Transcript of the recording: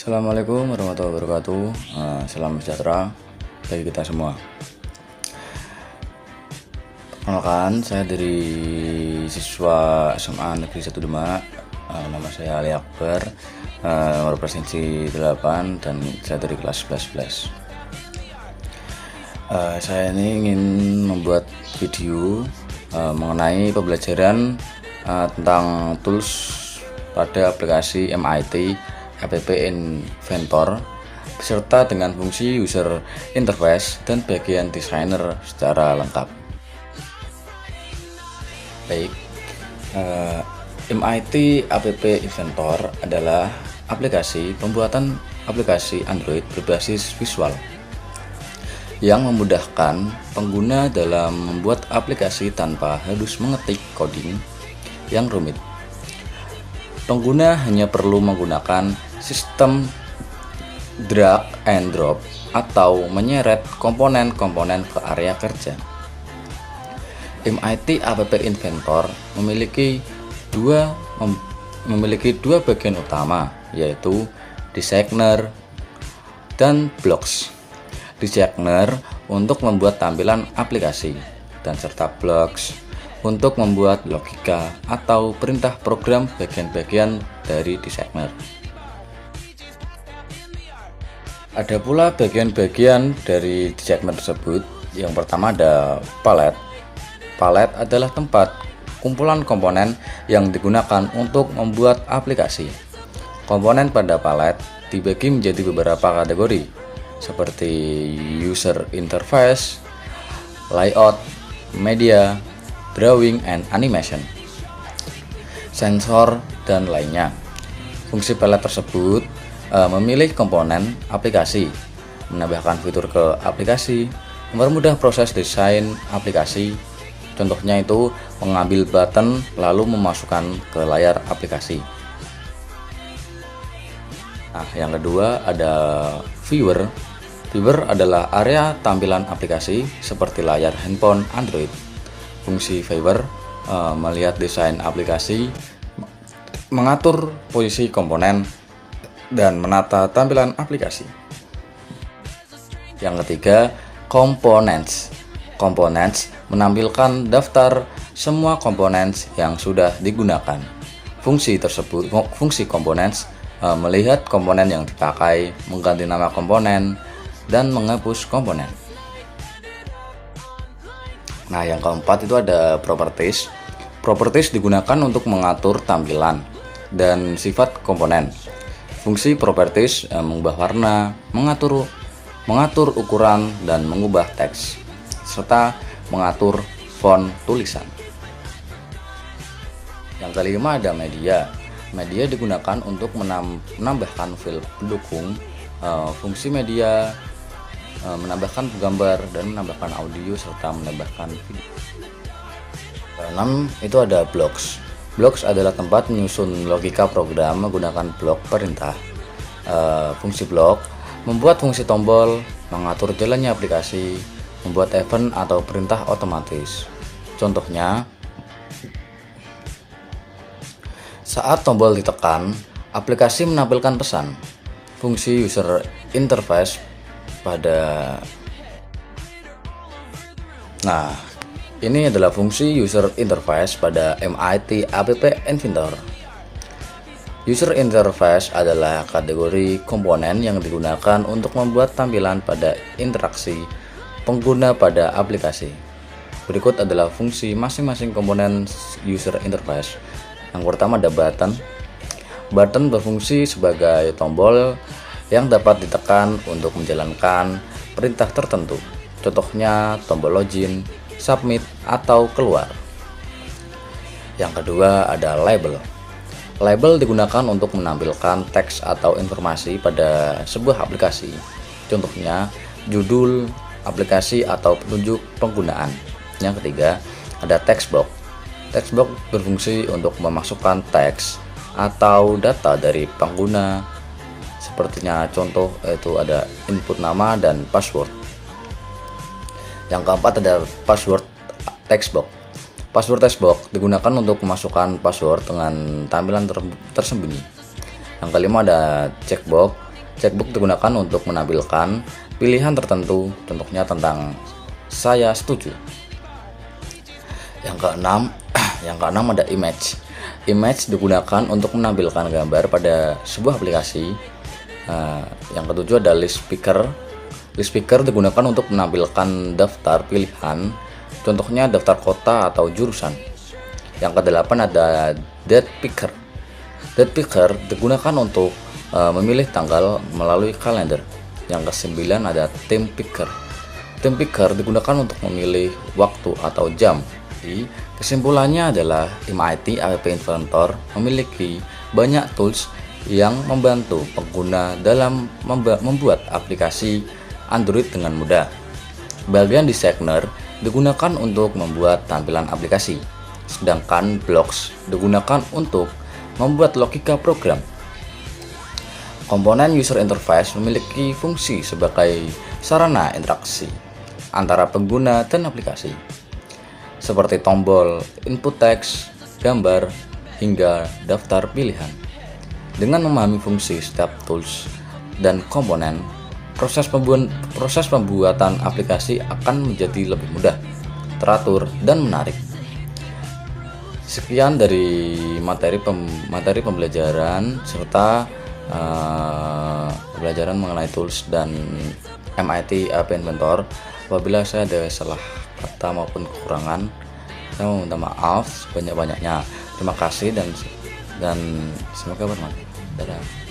Assalamualaikum warahmatullahi wabarakatuh. Salam sejahtera bagi kita semua. Perkenalkan, saya dari siswa SMA Negeri 1 Demak. Nama saya Ali Akbar, nomor presensi 8 dan saya dari kelas 11. Saya ini ingin membuat video mengenai pembelajaran tentang tools pada aplikasi MIT App Inventor beserta dengan fungsi user interface dan bagian designer secara lengkap. Baik, MIT App Inventor adalah aplikasi pembuatan aplikasi Android berbasis visual yang memudahkan pengguna dalam membuat aplikasi tanpa harus mengetik coding yang rumit. Pengguna hanya perlu menggunakan sistem drag and drop atau menyeret komponen-komponen ke area kerja. MIT App Inventor memiliki dua bagian utama, yaitu designer dan blocks. Designer untuk membuat tampilan aplikasi dan serta blocks untuk membuat logika atau perintah program bagian-bagian dari designer. Ada pula bagian-bagian dari designer tersebut. Yang pertama ada palette. Palette adalah tempat kumpulan komponen yang digunakan untuk membuat aplikasi. Komponen pada palette dibagi menjadi beberapa kategori seperti user interface, layout, media, drawing and animation, sensor, dan lainnya. Fungsi palette tersebut memilih komponen aplikasi, menambahkan fitur ke aplikasi, mempermudah proses desain aplikasi. Contohnya itu mengambil button lalu memasukkan ke layar aplikasi. Nah, yang kedua ada viewer. Viewer adalah area tampilan aplikasi seperti layar handphone Android. Fungsi viewer melihat desain aplikasi, mengatur posisi komponen, dan menata tampilan aplikasi. Yang ketiga, components. Components menampilkan daftar semua components yang sudah digunakan. Fungsi components melihat komponen yang dipakai, mengganti nama komponen, dan menghapus komponen. Nah, yang keempat itu ada properties. Properties digunakan untuk mengatur tampilan dan sifat komponen. Fungsi properties mengubah warna, mengatur ukuran, dan mengubah teks, serta mengatur font tulisan. Yang kelima ada media. Media digunakan untuk menambahkan file pendukung. Fungsi media menambahkan gambar dan menambahkan audio serta menambahkan video. 6 itu ada blocks. Blocks adalah tempat menyusun logika program menggunakan blok perintah. Fungsi blok membuat fungsi tombol, mengatur jalannya aplikasi, membuat event atau perintah otomatis. Contohnya, saat tombol ditekan, aplikasi menampilkan pesan. Fungsi user interface ini adalah fungsi user interface pada MIT App Inventor. User interface adalah kategori komponen yang digunakan untuk membuat tampilan pada interaksi pengguna pada aplikasi. Berikut adalah fungsi masing-masing komponen user interface. Yang pertama ada button. Button berfungsi sebagai tombol yang dapat ditekan untuk menjalankan perintah tertentu. Contohnya tombol login, submit, atau keluar. Yang kedua ada label. Label digunakan untuk menampilkan teks atau informasi pada sebuah aplikasi. Contohnya judul aplikasi atau petunjuk penggunaan. Yang ketiga ada text box. Text box berfungsi untuk memasukkan teks atau data dari pengguna. Sepertinya contoh itu ada input nama dan password. Yang keempat ada password text box. Password text box digunakan untuk memasukkan password dengan tampilan tersembunyi. Yang kelima ada checkbox. Checkbox digunakan untuk menampilkan pilihan tertentu, contohnya tentang saya setuju. Yang keenam, ada image. Image digunakan untuk menampilkan gambar pada sebuah aplikasi. Yang ketujuh ada list speaker. List speaker digunakan untuk menampilkan daftar pilihan, contohnya daftar kota atau jurusan. Yang kedelapan ada date picker. Date picker digunakan untuk memilih tanggal melalui kalender. Yang kesembilan ada time picker. Time picker digunakan untuk memilih waktu atau jam. Jadi, kesimpulannya adalah MIT App Inventor memiliki banyak tools yang membantu pengguna dalam membuat aplikasi Android dengan mudah. Bagian designer digunakan untuk membuat tampilan aplikasi, sedangkan blocks digunakan untuk membuat logika program. Komponen user interface memiliki fungsi sebagai sarana interaksi antara pengguna dan aplikasi, seperti tombol, input teks, gambar, hingga daftar pilihan. Dengan memahami fungsi setiap tools dan komponen, proses pembuatan aplikasi akan menjadi lebih mudah, teratur, dan menarik. Sekian dari materi pembelajaran serta pembelajaran mengenai tools dan MIT App Inventor. Apabila saya ada salah kata maupun kekurangan, saya meminta maaf sebanyak-banyaknya. Terima kasih dan semoga bermanfaat. Dadah.